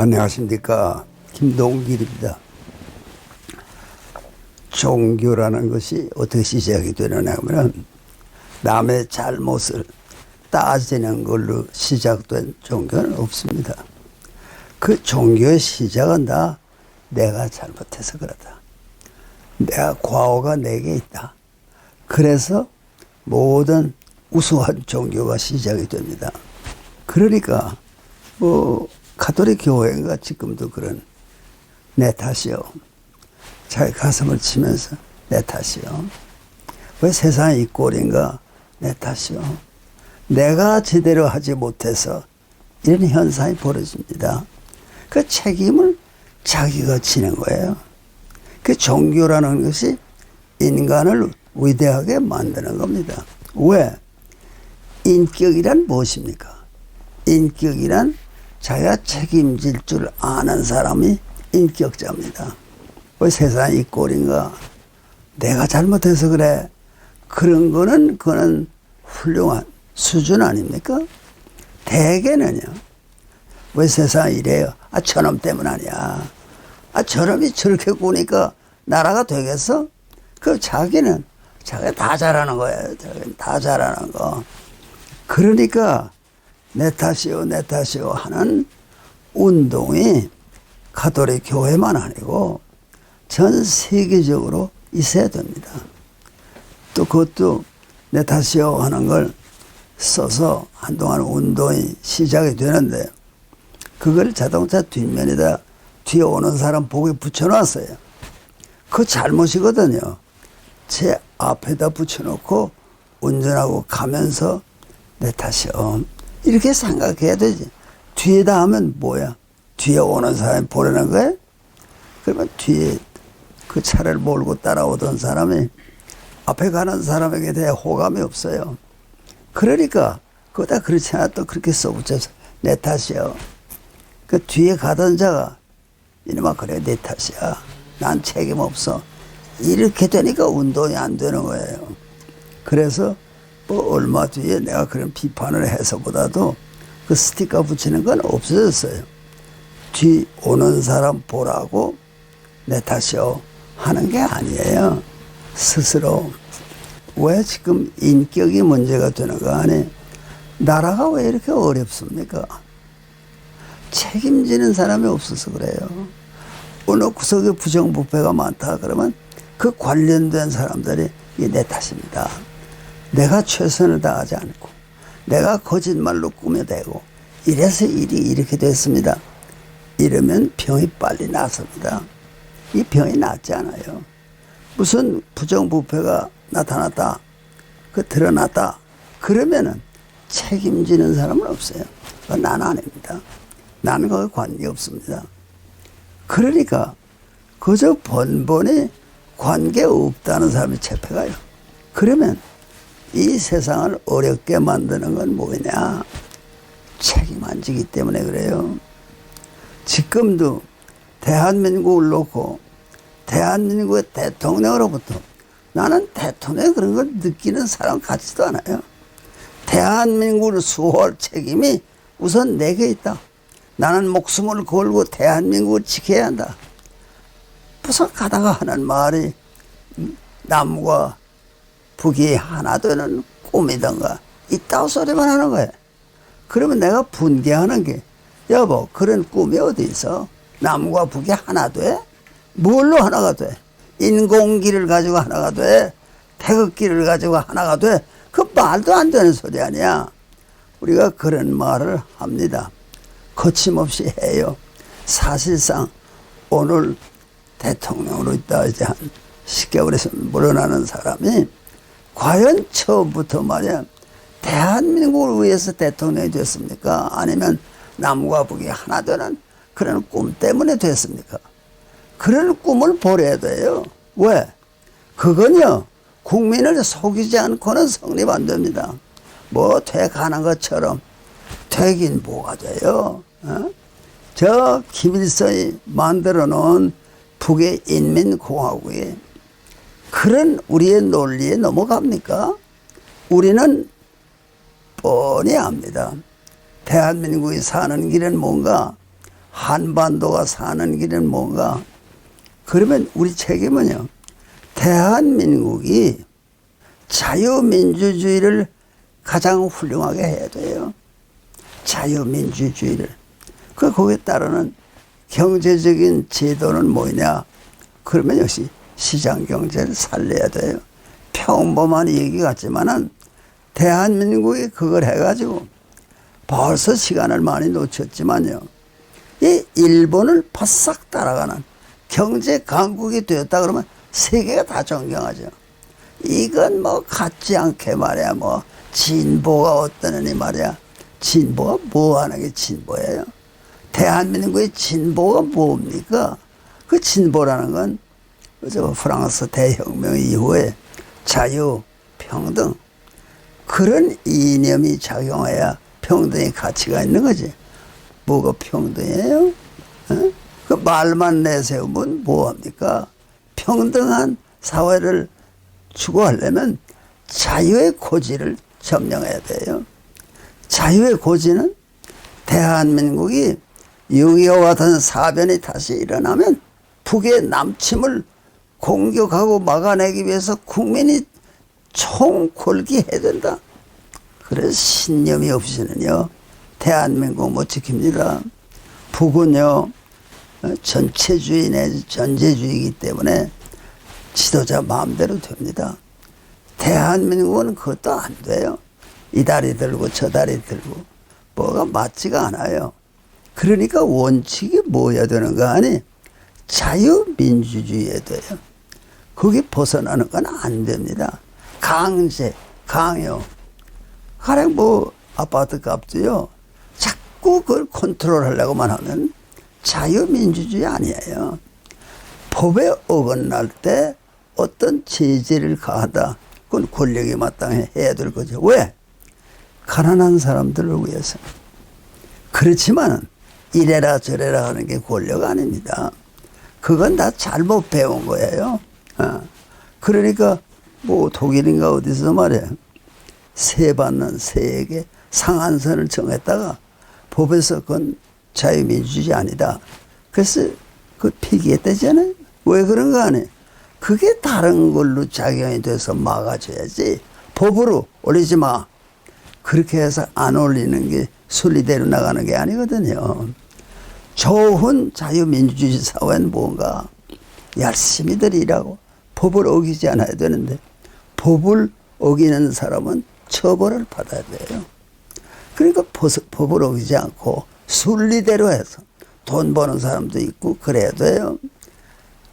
안녕하십니까. 김동길입니다. 종교라는 것이 어떻게 시작이 되느냐 하면 남의 잘못을 따지는 걸로 시작된 종교는 없습니다. 그 종교의 시작은 다 내가 잘못해서 그렇다. 내가 과오가 내게 있다. 그래서 모든 우수한 종교가 시작이 됩니다. 그러니까 가톨릭 교회가 지금도 그런 내 탓이요. 자기 가슴을 치면서 내 탓이요. 왜 세상이 이 꼴인가? 내 탓이요. 내가 제대로 하지 못해서 이런 현상이 벌어집니다. 그 책임을 자기가 지는 거예요. 그 종교라는 것이 인간을 위대하게 만드는 겁니다. 왜? 인격이란 무엇입니까? 인격이란 자기가 책임질 줄 아는 사람이 인격자입니다. 왜 세상이 이 꼴인가? 내가 잘못해서 그래. 그거는 훌륭한 수준 아닙니까? 대개는요. 왜 세상이 이래요? 저놈 때문 아니야. 저놈이 저렇게 꾸니까 나라가 되겠어? 자기가 다 잘하는 거예요. 자기는 다 잘하는 거. 그러니까 내 탓이요, 내 탓이요 하는 운동이 가톨릭 교회만 아니고 전 세계적으로 있어야 됩니다. 또 그것도 내 탓이요 하는 걸 써서 한동안 운동이 시작이 되는데 그걸 자동차 뒷면에다 뒤에 오는 사람 보기에 붙여놨어요. 그거 잘못이거든요. 제 앞에다 붙여놓고 운전하고 가면서 내 탓이요. 이렇게 생각해야 되지. 뒤에다 하면 뭐야? 뒤에 오는 사람이 보려는 거야? 그러면 뒤에 그 차를 몰고 따라오던 사람이 앞에 가는 사람에게 대해 호감이 없어요. 그러니까 그거다 그렇지 않아 또 그렇게 써붙여서 내 탓이요. 그 뒤에 가던 자가 이놈아 그래 내 탓이야. 난 책임 없어. 이렇게 되니까 운동이 안 되는 거예요. 그래서 얼마 뒤에 내가 그런 비판을 해서보다도 그 스티커 붙이는 건 없어졌어요. 뒤 오는 사람 보라고 내 탓이요 하는 게 아니에요. 스스로. 왜 지금 인격이 문제가 되는가 하니 나라가 왜 이렇게 어렵습니까? 책임지는 사람이 없어서 그래요. 어느 구석에 부정부패가 많다 그러면 그 관련된 사람들이 이게 내 탓입니다. 내가 최선을 다하지 않고 내가 거짓말로 꾸며대고 이래서 일이 이렇게 됐습니다. 이러면 병이 빨리 나섭니다. 이 병이 낫지 않아요. 무슨 부정부패가 나타났다. 드러났다. 그러면은 책임지는 사람은 없어요. 그건 난 아닙니다. 나는 거기 관계없습니다. 그러니까 그저 번번이 관계없다는 사람이 잡혀가요. 그러면 이 세상을 어렵게 만드는 건 뭐냐? 책임 안 지기 때문에 그래요. 지금도 대한민국을 놓고 대한민국의 대통령으로부터 나는 대통령이 그런 걸 느끼는 사람 같지도 않아요. 대한민국을 수호할 책임이 우선 내게 있다. 나는 목숨을 걸고 대한민국을 지켜야 한다. 무슨 가다가 하는 말이 남과 북이 하나 되는 꿈이던가 이따위 소리만 하는 거예요. 그러면 내가 분개하는 게 여보 그런 꿈이 어디 있어? 남과 북이 하나 돼? 뭘로 하나가 돼? 인공기를 가지고 하나가 돼? 태극기를 가지고 하나가 돼? 그 말도 안 되는 소리 아니야. 우리가 그런 말을 합니다. 거침없이 해요. 사실상 오늘 대통령으로 있다 이제 한 10개월에서 물러나는 사람이 과연 처음부터 말이야 대한민국을 위해서 대통령이 됐습니까? 아니면 남과 북이 하나 되는 그런 꿈 때문에 됐습니까? 그런 꿈을 버려야 돼요. 왜? 그건요 국민을 속이지 않고는 성립 안 됩니다. 돼가는 것처럼 되긴 뭐가 돼요? 저 김일성이 만들어 놓은 북의 인민공화국에 그런 우리의 논리에 넘어갑니까? 우리는 뻔히 압니다. 대한민국이 사는 길은 뭔가 한반도가 사는 길은 뭔가? 그러면 우리 책임은요, 대한민국이 자유민주주의를 가장 훌륭하게 해야 돼요. 자유민주주의를. 거기에 따르는 경제적인 제도는 뭐냐? 그러면 역시 시장경제를 살려야 돼요. 평범한 얘기 같지만은 대한민국이 그걸 해가지고 벌써 시간을 많이 놓쳤지만요, 이 일본을 바싹 따라가는 경제 강국이 되었다 그러면 세계가 다 존경하죠. 이건 뭐 같지 않게 말이야, 뭐 진보가 어떠느니 말이야. 진보가 뭐 하는 게 진보예요? 대한민국의 진보가 뭡니까? 그 진보라는 건 프랑스 대혁명 이후에 자유, 평등, 그런 이념이 작용해야 평등의 가치가 있는 거지. 뭐가 평등이에요? 어? 그 말만 내세우면 뭐합니까? 평등한 사회를 추구하려면 자유의 고지를 점령해야 돼요. 자유의 고지는 대한민국이 6.25 같은 사변이 다시 일어나면 북의 남침을 공격하고 막아내기 위해서 국민이 총궐기해야 된다. 그래서 신념이 없이는요, 대한민국 못 지킵니다. 북은요, 전체주의 내지 전제주의이기 때문에 지도자 마음대로 됩니다. 대한민국은 그것도 안 돼요. 이 다리 들고 저 다리 들고 뭐가 맞지가 않아요. 그러니까 원칙이 뭐야 되는가 하니 자유민주주의에 돼요. 거기 벗어나는 건 안 됩니다. 강제, 강요. 가령 뭐 아파트 값도요, 자꾸 그걸 컨트롤하려고만 하면 자유민주주의 아니에요. 법에 어긋날 때 어떤 제재를 가하다, 그건 권력이 마땅히 해야 될 거죠. 왜? 가난한 사람들을 위해서. 그렇지만 이래라 저래라 하는 게 권력 아닙니다. 그건 다 잘못 배운 거예요. 그러니까 뭐 독일인가 어디서 말이에요, 세 받는 새에게 상한선을 정했다가 법에서 그건 자유민주주의 아니다. 그래서 그 폐기했다잖아요. 왜 그런가 하니 그게 다른 걸로 작용이 돼서 막아줘야지 법으로 올리지 마. 그렇게 해서 안 올리는 게 순리대로 나가는 게 아니거든요. 좋은 자유민주주의 사회는 뭔가? 열심히들 일하고 법을 어기지 않아야 되는데 법을 어기는 사람은 처벌을 받아야 돼요. 그러니까 법을 어기지 않고 순리대로 해서 돈 버는 사람도 있고 그래야 돼요.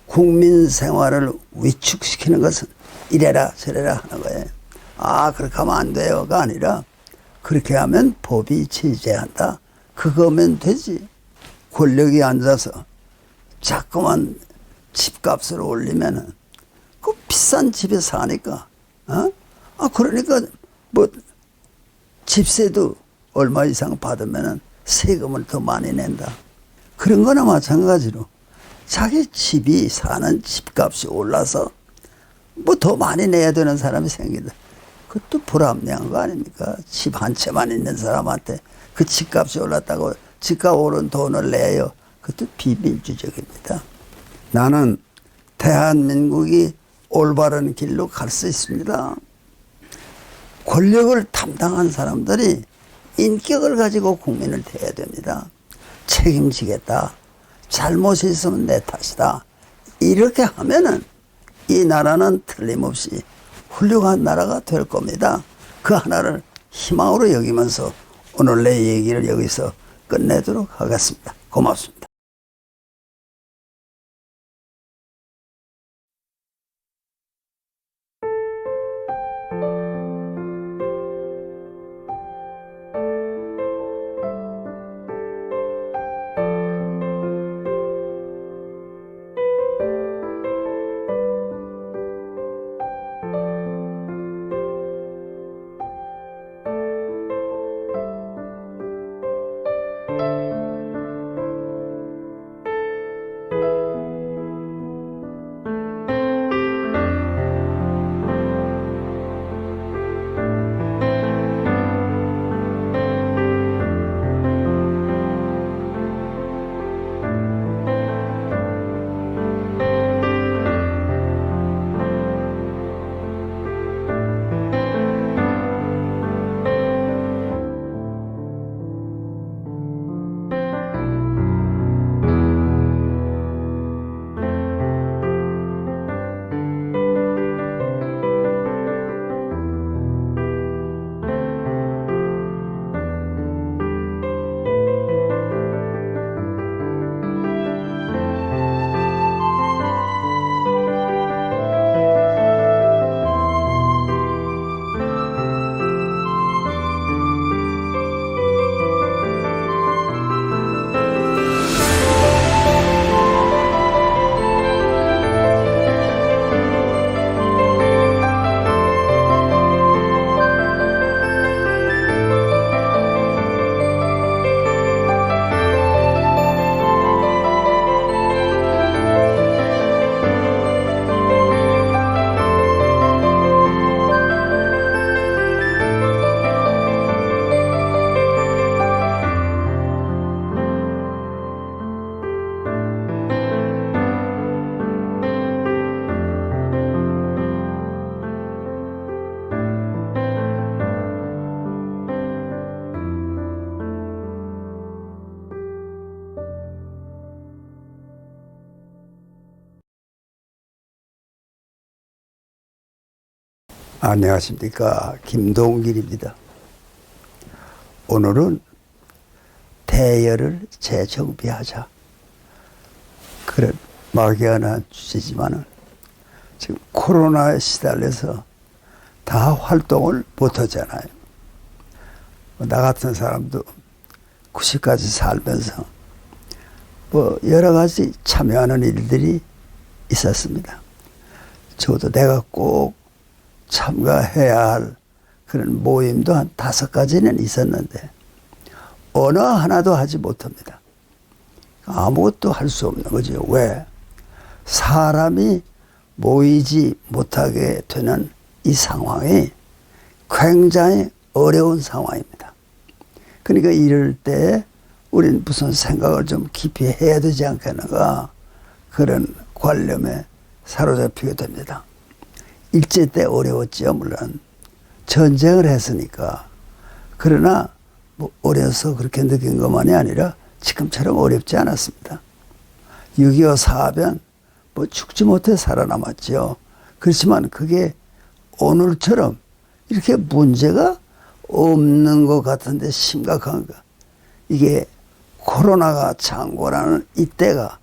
국민 생활을 위축시키는 것은 이래라 저래라 하는 거예요. 아, 그렇게 하면 안 돼요가 아니라 그렇게 하면 법이 제재한다. 그거면 되지. 권력이 앉아서 자꾸만 집값을 올리면은 그 비싼 집에 사니까, 그러니까 뭐 집세도 얼마 이상 받으면은 세금을 더 많이 낸다. 그런 거나 마찬가지로 자기 집이 사는 집값이 올라서 뭐 더 많이 내야 되는 사람이 생긴다. 그것도 불합리한 거 아닙니까? 집 한 채만 있는 사람한테 그 집값이 올랐다고 집값 오른 돈을 내요. 그것도 비민주적입니다. 나는 대한민국이 올바른 길로 갈 수 있습니다. 권력을 담당한 사람들이 인격을 가지고 국민을 대해야 됩니다. 책임지겠다. 잘못이 있으면 내 탓이다. 이렇게 하면은 이 나라는 틀림없이 훌륭한 나라가 될 겁니다. 그 하나를 희망으로 여기면서 오늘 내 얘기를 여기서 끝내도록 하겠습니다. 고맙습니다. 안녕하십니까. 김동길입니다. 오늘은 대열을 재정비하자, 그런 막연한 주제지만은 지금 코로나에 시달려서 다 활동을 못하잖아요. 나 같은 사람도 90까지 살면서 여러 가지 참여하는 일들이 있었습니다. 저도 내가 꼭 참가해야 할 그런 모임도 한 5가지는 있었는데 어느 하나도 하지 못합니다. 아무것도 할 수 없는 거죠. 왜? 사람이 모이지 못하게 되는 이 상황이 굉장히 어려운 상황입니다. 그러니까 이럴 때 우리는 무슨 생각을 좀 깊이 해야 되지 않겠는가, 그런 관념에 사로잡히게 됩니다. 일제 때 어려웠지요, 물론. 전쟁을 했으니까. 그러나 어려서 그렇게 느낀 것만이 아니라 지금처럼 어렵지 않았습니다. 6.25 사변 죽지 못해 살아남았죠. 그렇지만 그게 오늘처럼 이렇게 문제가 없는 것 같은데 심각한 거. 이게 코로나가 창궐하는 이때가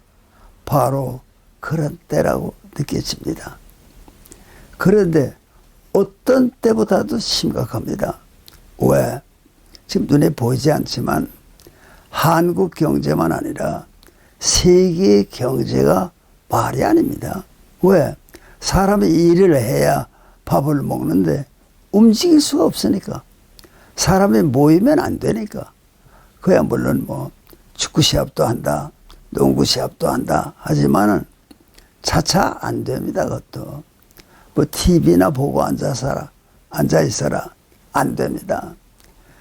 바로 그런 때라고 느껴집니다. 그런데 어떤 때보다도 심각합니다. 왜? 지금 눈에 보이지 않지만 한국 경제만 아니라 세계 경제가 말이 아닙니다. 왜? 사람이 일을 해야 밥을 먹는데 움직일 수가 없으니까. 사람이 모이면 안 되니까. 그야 물론 축구 시합도 한다, 농구 시합도 한다 하지만은 차차 안 됩니다. 그것도 TV나 보고 앉아 있어라 안 됩니다.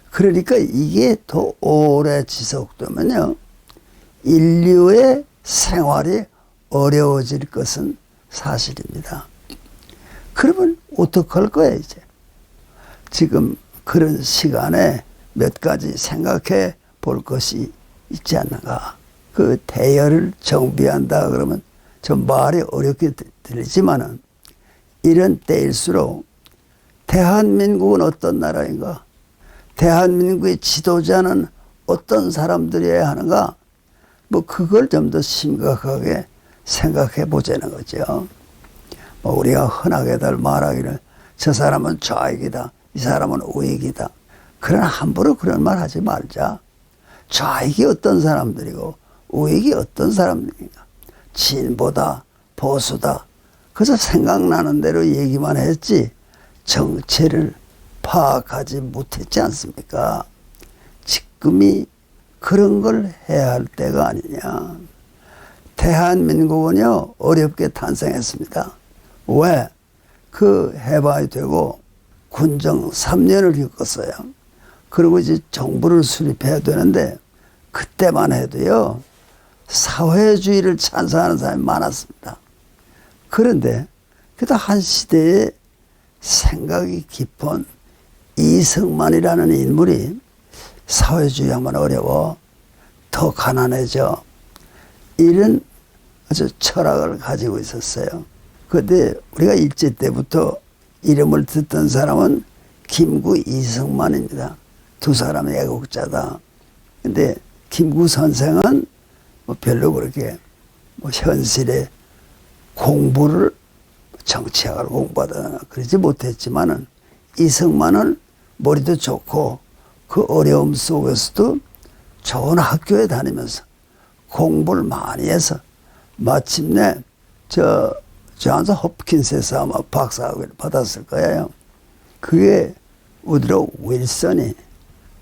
그러니까 이게 더 오래 지속되면요, 인류의 생활이 어려워질 것은 사실입니다. 그러면 어떡할 거야 이제? 지금 그런 시간에 몇 가지 생각해 볼 것이 있지 않는가. 그 대열을 정비한다 그러면 좀 말이 어렵게 들리지만은 이런 때일수록 대한민국은 어떤 나라인가, 대한민국의 지도자는 어떤 사람들이어야 하는가, 그걸 좀 더 심각하게 생각해 보자는 거죠. 우리가 흔하게들 말하기를 저 사람은 좌익이다, 이 사람은 우익이다. 그러나 함부로 그런 말 하지 말자. 좌익이 어떤 사람들이고 우익이 어떤 사람들인가, 진보다 보수다, 그래서 생각나는 대로 얘기만 했지 정체를 파악하지 못했지 않습니까? 지금이 그런 걸 해야 할 때가 아니냐. 대한민국은요 어렵게 탄생했습니다. 왜? 그 해봐야 되고 군정 3년을 겪었어요. 그리고 이제 정부를 수립해야 되는데 그때만 해도요 사회주의를 찬성하는 사람이 많았습니다. 그런데 그래도 한 시대에 생각이 깊은 이승만이라는 인물이 사회주의 하면 어려워, 더 가난해져, 이런 아주 철학을 가지고 있었어요. 그런데 우리가 일제 때부터 이름을 듣던 사람은 김구, 이승만입니다. 두 사람의 애국자다. 근데 김구 선생은 별로 그렇게 현실에 공부를, 정치학을 공부하다 그러지 못했지만은 이승만은 머리도 좋고 그 어려움 속에서도 좋은 학교에 다니면서 공부를 많이 해서 마침내 존스 홉킨스에서 아마 박사학위를 받았을 거예요. 그게 우드로 윌슨이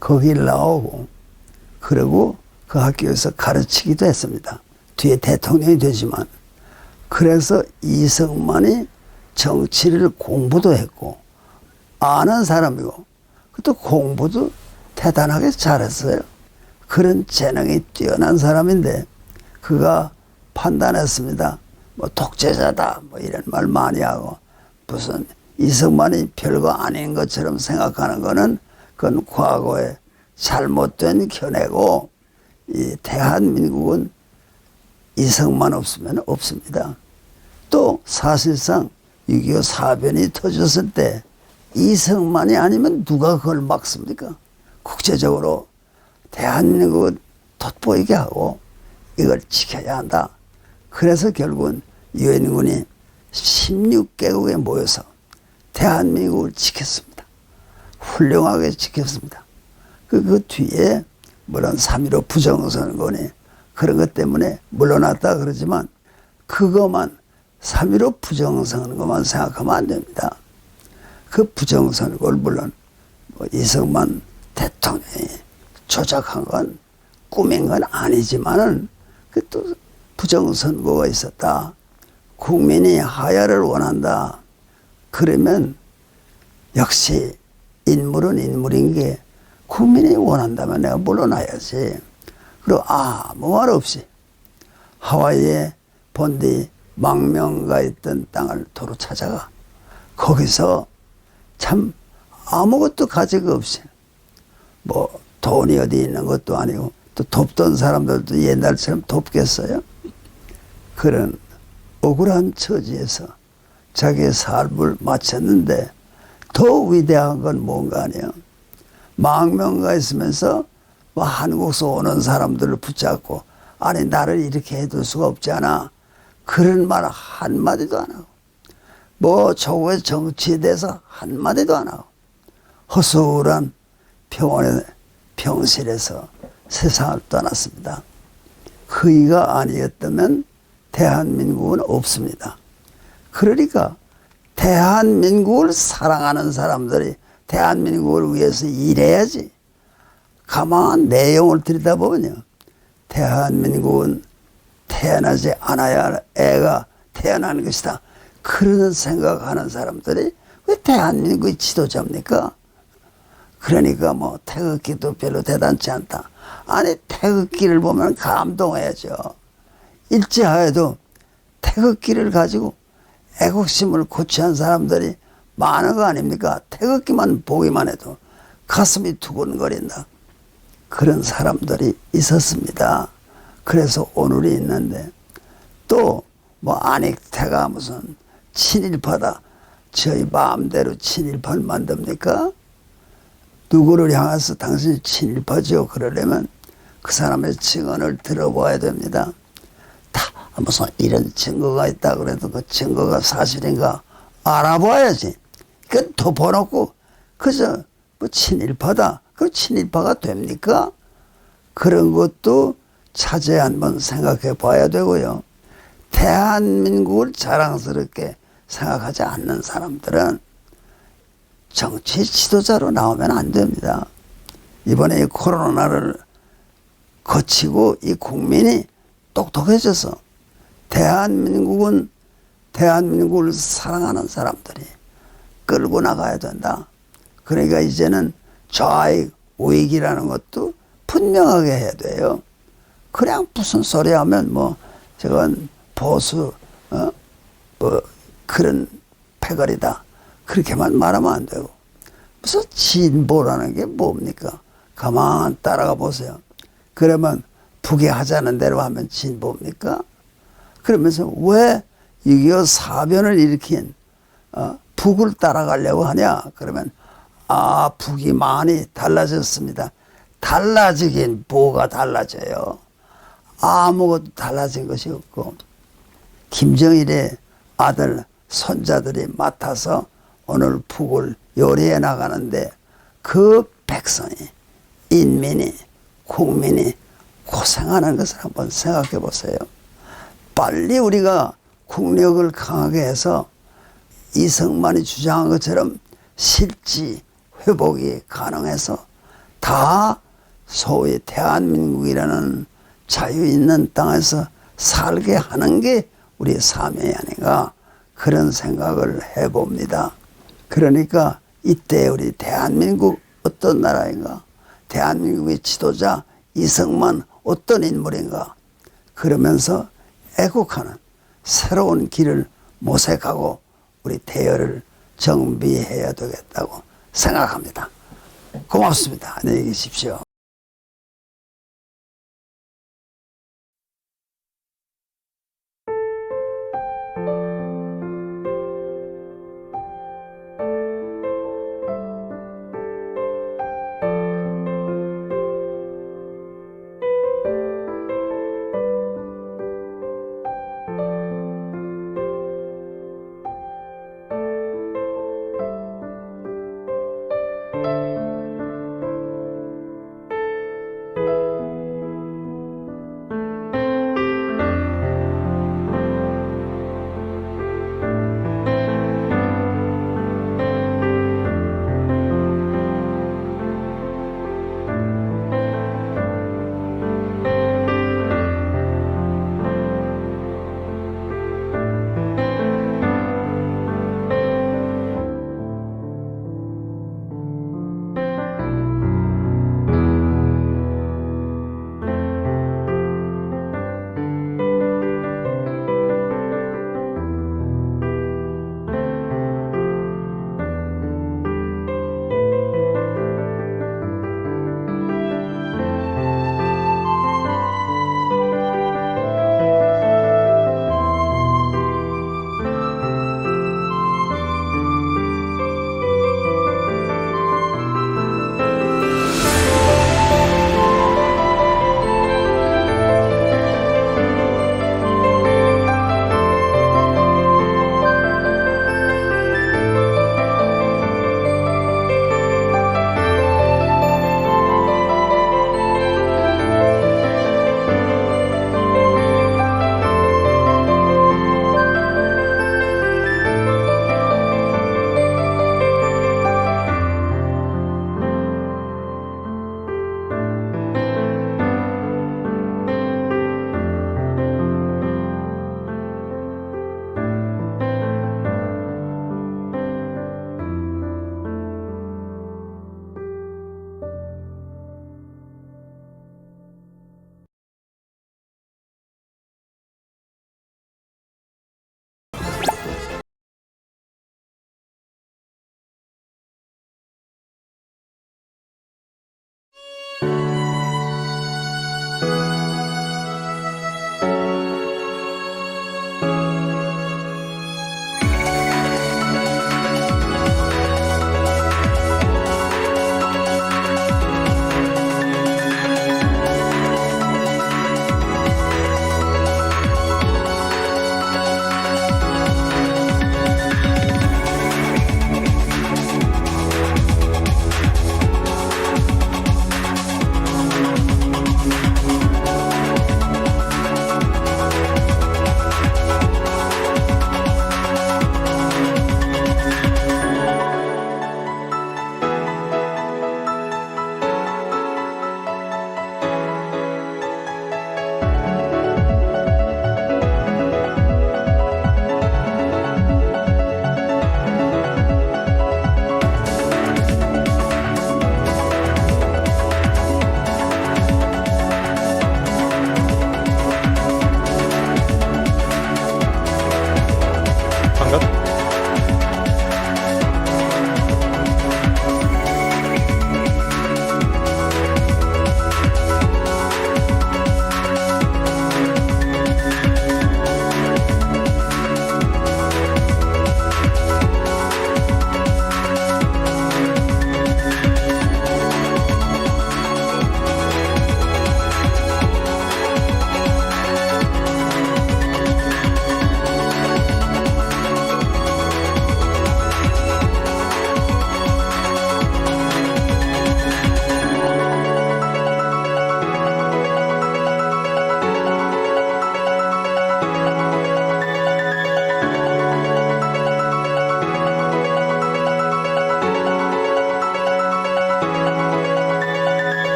거길 나오고, 그리고 그 학교에서 가르치기도 했습니다. 뒤에 대통령이 되지만. 그래서 이승만이 정치를 공부도 했고 아는 사람이고 또 공부도 대단하게 잘했어요. 그런 재능이 뛰어난 사람인데 그가 판단했습니다. 독재자다 이런 말 많이 하고, 무슨 이승만이 별거 아닌 것처럼 생각하는 거는 그건 과거에 잘못된 견해고, 이 대한민국은 이승만 없으면 없습니다. 또 사실상 6.25 사변이 터졌을 때 이승만이 아니면 누가 그걸 막습니까? 국제적으로 대한민국을 돋보이게 하고 이걸 지켜야 한다. 그래서 결국은 유엔군이 16개국에 모여서 대한민국을 지켰습니다. 훌륭하게 지켰습니다. 그 뒤에 물론 3.15 부정선거니 그런 것 때문에 물러났다 그러지만 그것만 3.15 부정선거만 생각하면 안 됩니다. 그 부정선거를 물론 이승만 대통령이 조작한 건 꾸민 건 아니지만은 그 또 부정선거가 있었다. 국민이 하야를 원한다. 그러면 역시 인물은 인물인 게 국민이 원한다면 내가 물러나야지. 그리고 아무 말 없이 하와이에 본디 망명가 있던 땅을 도로 찾아가 거기서 참 아무것도 가지고 없이 뭐 돈이 어디 있는 것도 아니고 또 돕던 사람들도 옛날처럼 돕겠어요? 그런 억울한 처지에서 자기의 삶을 마쳤는데 더 위대한 건 뭔가 아니에요. 망명가 있으면서 뭐 한국에서 오는 사람들을 붙잡고 아니 나를 이렇게 해둘 수가 없잖아. 그런 말 한마디도 안 하고 뭐 저거의 정치에 대해서 한마디도 안 하고 허술한 병원의 병실에서 세상을 떠났습니다. 그이가 아니었다면 대한민국은 없습니다. 그러니까 대한민국을 사랑하는 사람들이 대한민국을 위해서 일해야지. 가만한 내용을 들여다보면요. 대한민국은 태어나지 않아야 할 애가 태어나는 것이다. 그런 생각하는 사람들이 왜 대한민국의 지도자입니까? 그러니까 뭐 태극기도 별로 대단치 않다. 아니 태극기를 보면 감동해야죠. 일제하에도 태극기를 가지고 애국심을 고취한 사람들이 많은 거 아닙니까? 태극기만 보기만 해도 가슴이 두근거린다. 그런 사람들이 있었습니다. 그래서 오늘이 있는데 또 뭐 안익태가 무슨 친일파다. 저희 마음대로 친일파를 만듭니까? 누구를 향해서 당신이 친일파죠? 그러려면 그 사람의 증언을 들어봐야 됩니다. 다 무슨 이런 증거가 있다 그래도 그 증거가 사실인가 알아봐야지. 그건 덮어놓고 그저 뭐 친일파다. 그 친일파가 됩니까? 그런 것도 차제에 한번 생각해 봐야 되고요. 대한민국을 자랑스럽게 생각하지 않는 사람들은 정치 지도자로 나오면 안 됩니다. 이번에 이 코로나를 거치고 이 국민이 똑똑해져서 대한민국은 대한민국을 사랑하는 사람들이 끌고 나가야 된다. 그러니까 이제는 좌익, 우익이라는 것도 분명하게 해야 돼요. 그냥 무슨 소리 하면 뭐 저건 보수 뭐 그런 패거리다. 그렇게만 말하면 안 되고 무슨 진보라는 게 뭡니까? 가만 따라가 보세요. 그러면 북이 하자는 대로 하면 진보입니까? 그러면서 왜 6.25 사변을 일으킨 북을 따라가려고 하냐? 그러면 북이 많이 달라졌습니다. 달라지긴 뭐가 달라져요? 아무것도 달라진 것이 없고 김정일의 아들 손자들이 맡아서 오늘 북을 요리해 나가는데 그 백성이 인민이 국민이 고생하는 것을 한번 생각해 보세요. 빨리 우리가 국력을 강하게 해서 이승만이 주장한 것처럼 실지 회복이 가능해서 다 소위 대한민국이라는 자유 있는 땅에서 살게 하는 게 우리의 사명이 아닌가 그런 생각을 해봅니다. 그러니까 이때 우리 대한민국 어떤 나라인가? 대한민국의 지도자 이승만 어떤 인물인가? 그러면서 애국하는 새로운 길을 모색하고 우리 대열을 정비해야 되겠다고 생각합니다. 고맙습니다. 안녕히 계십시오.